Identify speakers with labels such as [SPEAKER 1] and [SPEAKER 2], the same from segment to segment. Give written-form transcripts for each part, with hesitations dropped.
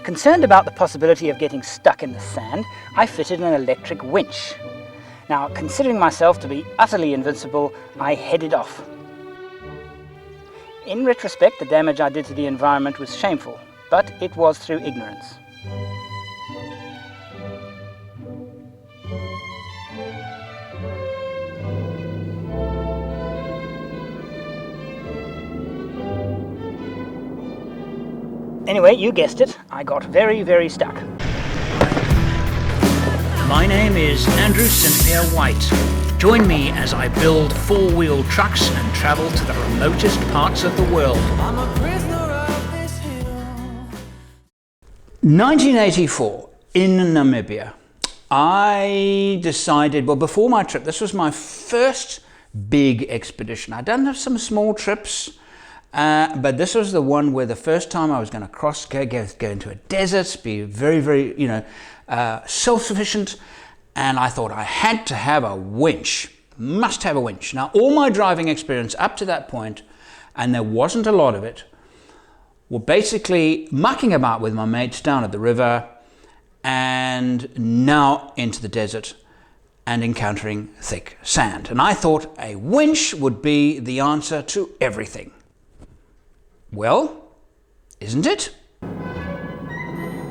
[SPEAKER 1] Concerned about the possibility of getting stuck in the sand, I fitted an electric winch. Now, considering myself to be utterly invincible, I headed off. In retrospect, the damage I did to the environment was shameful, but it was through ignorance. Anyway, you guessed it, I got very, very stuck.
[SPEAKER 2] My name is Andrew St Pierre White. Join me as I build four-wheel trucks and travel to the remotest parts of the world. I'm a prisoner of this hill. 1984, in Namibia, I decided, well, before my trip, this was my first big expedition. I'd done some small trips, but this was the one where the first time I was going to go into a desert, be very, very, self-sufficient, and I thought I had to have a winch, must have a winch. Now, all my driving experience up to that point, and there wasn't a lot of it, were basically mucking about with my mates down at the river and now into the desert and encountering thick sand. And I thought a winch would be the answer to everything. Well, isn't it?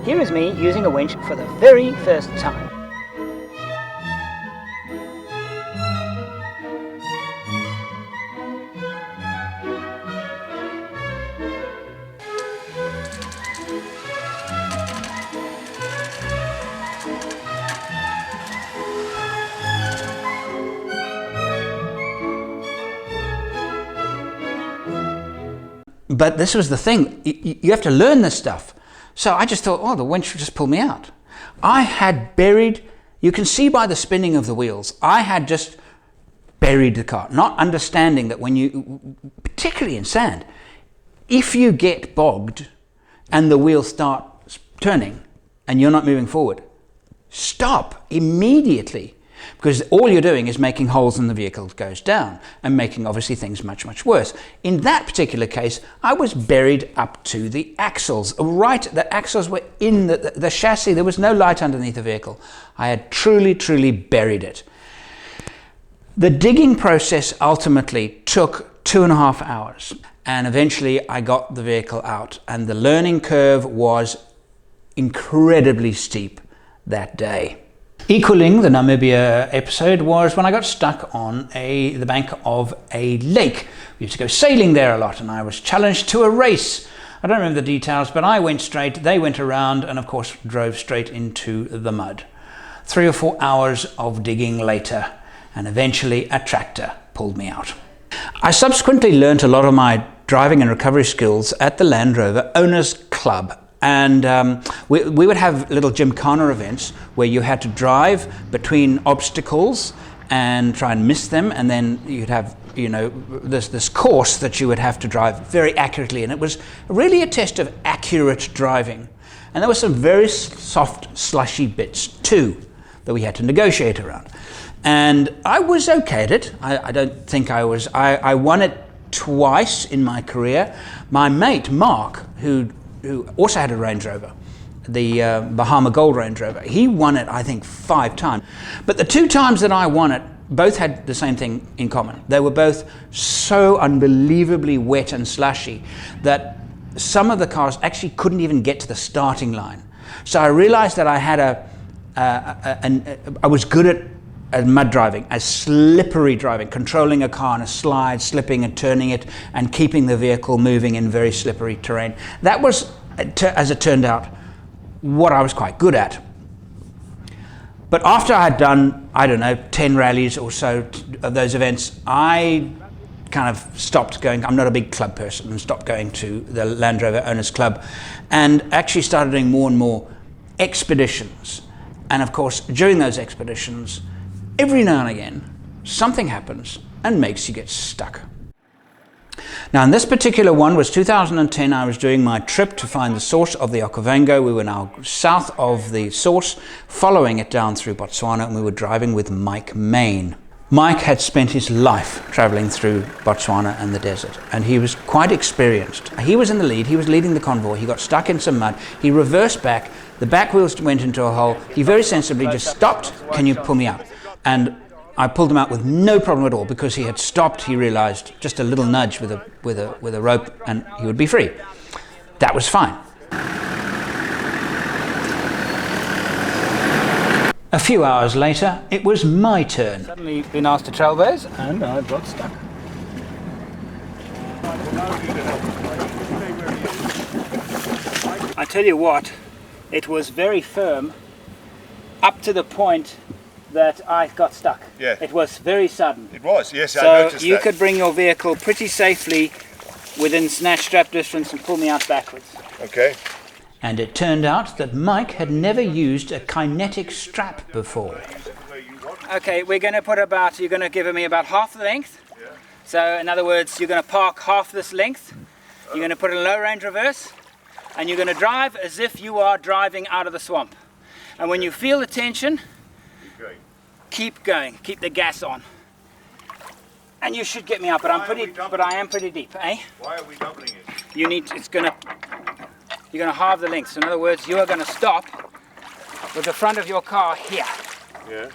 [SPEAKER 1] Here is me using a winch for the very first time.
[SPEAKER 2] But this was the thing, you have to learn this stuff. So I just thought, oh, the winch would just pull me out. I had buried, you can see by the spinning of the wheels, I had just buried the car, not understanding that when you, particularly in sand, if you get bogged and the wheels start turning and you're not moving forward, stop immediately. Because all you're doing is making holes in the vehicle goes down and making obviously things much, much worse. In that particular case, I was buried up to the axles. Right, the axles were in the chassis. There was no light underneath the vehicle. I had truly, truly buried it. The digging process ultimately took 2.5 hours. And eventually I got the vehicle out. And the learning curve was incredibly steep that day. Equaling the Namibia episode was when I got stuck on the bank of a lake. We used to go sailing there a lot, and I was challenged to a race. I don't remember the details, but I went straight, they went around, and of course drove straight into the mud. 3 or 4 hours of digging later, and eventually a tractor pulled me out. I subsequently learnt a lot of my driving and recovery skills at the Land Rover Owners Club. And we would have little gymkhana events where you had to drive between obstacles and try and miss them, and then you'd have, this course that you would have to drive very accurately, and it was really a test of accurate driving. And there were some very soft, slushy bits too that we had to negotiate around. And I was okay at it. I don't think I was. I won it twice in my career. My mate Mark, who also had a Range Rover, the Bahama Gold Range Rover. He won it, I think, 5 times. But the 2 times that I won it, both had the same thing in common. They were both so unbelievably wet and slushy that some of the cars actually couldn't even get to the starting line. So I realized that I had I was good at mud driving, as slippery driving, controlling a car on a slide, slipping and turning it, and keeping the vehicle moving in very slippery terrain. That was, as it turned out, what I was quite good at. But after I had done, 10 rallies or so of those events, I kind of stopped going. I'm not a big club person, and stopped going to the Land Rover Owners Club, and actually started doing more and more expeditions. And of course, during those expeditions, every now and again, something happens and makes you get stuck. Now, in this particular one was 2010. I was doing my trip to find the source of the Okavango. We were now south of the source, following it down through Botswana, and we were driving with Mike Main. Mike had spent his life traveling through Botswana and the desert, and he was quite experienced. He was in the lead, he was leading the convoy, he got stuck in some mud, he reversed back, the back wheels went into a hole, he very sensibly just stopped, "Can you pull me out?" And I pulled him out with no problem at all, because he had stopped. He realized just a little nudge with a rope and he would be free. That was fine. A few hours later, it was my turn.
[SPEAKER 1] Suddenly been asked to trailblaze and I got stuck. I tell you what, it was very firm up to the point that I got stuck.
[SPEAKER 3] Yeah.
[SPEAKER 1] It was very sudden.
[SPEAKER 3] It was, yes, I
[SPEAKER 1] So
[SPEAKER 3] noticed
[SPEAKER 1] you
[SPEAKER 3] that.
[SPEAKER 1] could bring your vehicle pretty safely within snatch strap distance and pull me out backwards.
[SPEAKER 3] Okay.
[SPEAKER 2] And it turned out that Mike had never used a kinetic strap before.
[SPEAKER 1] Okay, we're going to put about, you're going to give me about half the length.
[SPEAKER 3] Yeah.
[SPEAKER 1] So in other words, you're going to park half this length. You're going to put in a low range reverse. And you're going to drive as if you are driving out of the swamp. And when you feel the tension,
[SPEAKER 3] Okay.
[SPEAKER 1] keep going, keep the gas on. And you should get me up, but I am pretty deep, eh?
[SPEAKER 3] Why are we doubling it?
[SPEAKER 1] You need, you're going to halve the length. So in other words, you are going to stop with the front of your car here.
[SPEAKER 3] Yeah.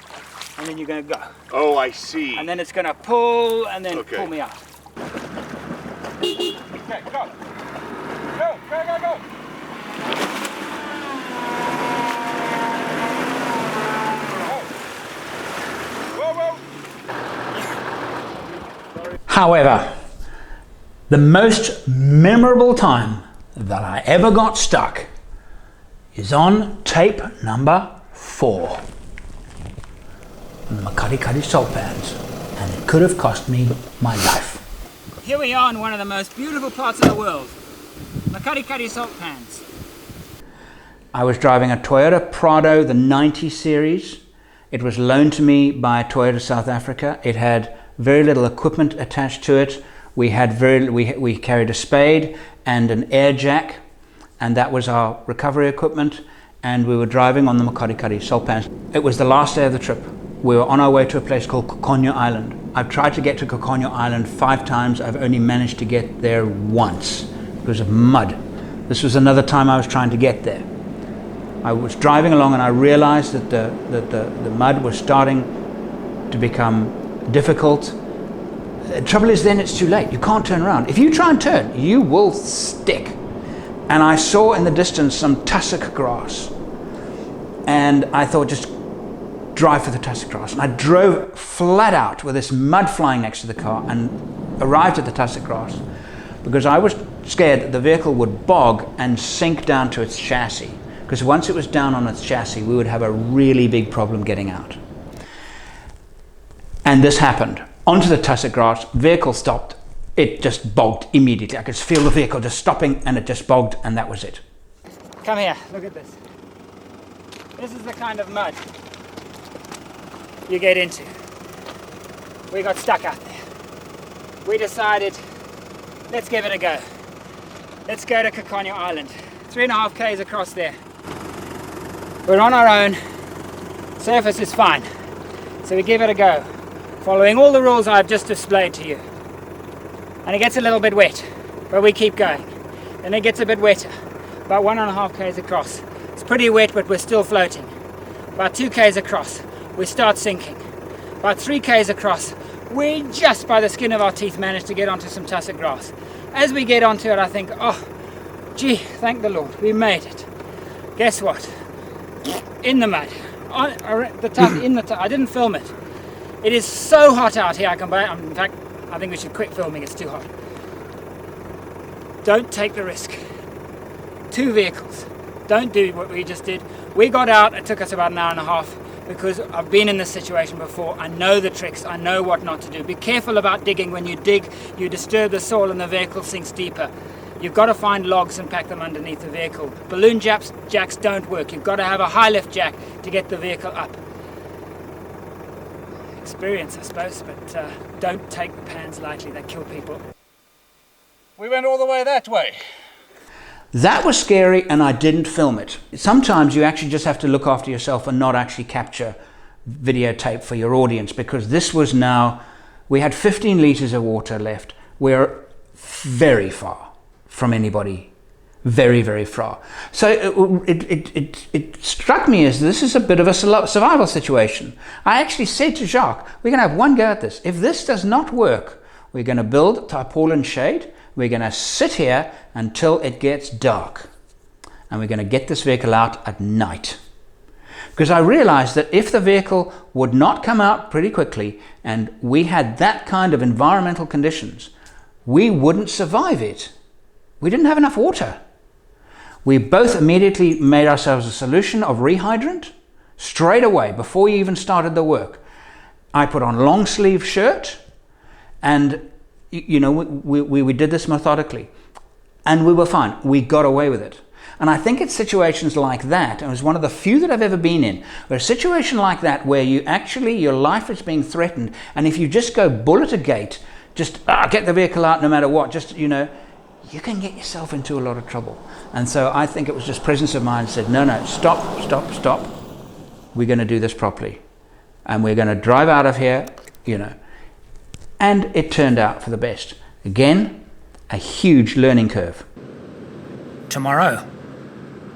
[SPEAKER 1] And then you're going to go.
[SPEAKER 3] Oh, I see.
[SPEAKER 1] And then it's going to pull and then
[SPEAKER 3] Okay.
[SPEAKER 1] pull me out. Okay, go. Go, go, go, go. Whoa, whoa.
[SPEAKER 2] However, the most memorable time that I ever got stuck is on tape number 4. On the Makari salt pans, and it could have cost me my life.
[SPEAKER 1] Here we are in one of the most beautiful parts of the world. Makari salt pans.
[SPEAKER 2] I was driving a Toyota Prado, the 90 series. It was loaned to me by Toyota South Africa. It had very little equipment attached to it. We carried a spade and an air jack, and that was our recovery equipment, and we were driving on the Makari salt pans. It was the last day of the trip. We were on our way to a place called Kokonyo Island. I've tried to get to Kokonyo Island 5 times. I've only managed to get there once because of mud. This was another time I was trying to get there. I was driving along and I realized that the mud was starting to become difficult. The trouble is then it's too late. You can't turn around. If you try and turn, you will stick. And I saw in the distance some tussock grass. And I thought, just drive for the tussock grass. And I drove flat out with this mud flying next to the car and arrived at the tussock grass because I was scared that the vehicle would bog and sink down to its chassis. Because once it was down on its chassis, we would have a really big problem getting out. And this happened. Onto the tussock grass, vehicle stopped, it just bogged immediately. I could feel the vehicle just stopping and it just bogged, and that was it.
[SPEAKER 1] Come here, look at this. This is the kind of mud you get into. We got stuck out there. We decided, let's give it a go. Let's go to Kokonyo Island. 3.5 k's across there. We're on our own. Surface is fine. So we give it a go, following all the rules I've just displayed to you. And it gets a little bit wet, but we keep going. Then it gets a bit wetter, about 1.5 k's across. It's pretty wet, but we're still floating. About 2 k's across, we start sinking. About 3 k's across, we just by the skin of our teeth manage to get onto some tussock grass. As we get onto it, I think, oh, gee, thank the Lord, we made it. Guess what? In the mud. I didn't film it. It is so hot out here, in fact, I think we should quit filming, it's too hot. Don't take the risk. 2 vehicles. Don't do what we just did. We got out, it took us about 1.5 hours because I've been in this situation before. I know the tricks, I know what not to do. Be careful about digging. When you dig, you disturb the soil and the vehicle sinks deeper. You've got to find logs and pack them underneath the vehicle. Balloon jacks don't work. You've got to have a high lift jack to get the vehicle up. Experience, I suppose, but don't take the pans lightly. They kill people.
[SPEAKER 3] We went all the way that way.
[SPEAKER 2] That was scary, and I didn't film it. Sometimes you actually just have to look after yourself and not actually capture videotape for your audience, because this was now, we had 15 litres of water left. We're very far from anybody, very, very far. So it struck me as this is a bit of a survival situation. I actually said to Jacques, we're going to have one go at this. If this does not work, we're going to build tarpaulin shade. We're going to sit here until it gets dark. And we're going to get this vehicle out at night. Because I realized that if the vehicle would not come out pretty quickly and we had that kind of environmental conditions, we wouldn't survive it. We didn't have enough water. We both immediately made ourselves a solution of rehydrant straight away before you even started the work. I put on long sleeve shirt, and you know, we did this methodically, and we were fine. We got away with it. And I think it's situations like that, and it was one of the few that I've ever been in, where a situation like that where you actually, your life is being threatened, and if you just go bull at a gate, just get the vehicle out no matter what, just, you know, you can get yourself into a lot of trouble. And so I think it was just presence of mind said, no, stop. We're going to do this properly. And we're going to drive out of here, you know. And it turned out for the best. Again, a huge learning curve.
[SPEAKER 1] Tomorrow,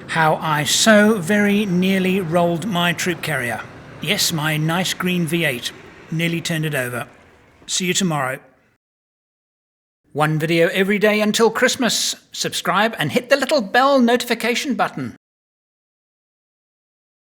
[SPEAKER 1] how I so very nearly rolled my troop carrier. Yes, my nice green V8. Nearly turned it over. See you tomorrow. One video every day until Christmas. Subscribe and hit the little bell notification button.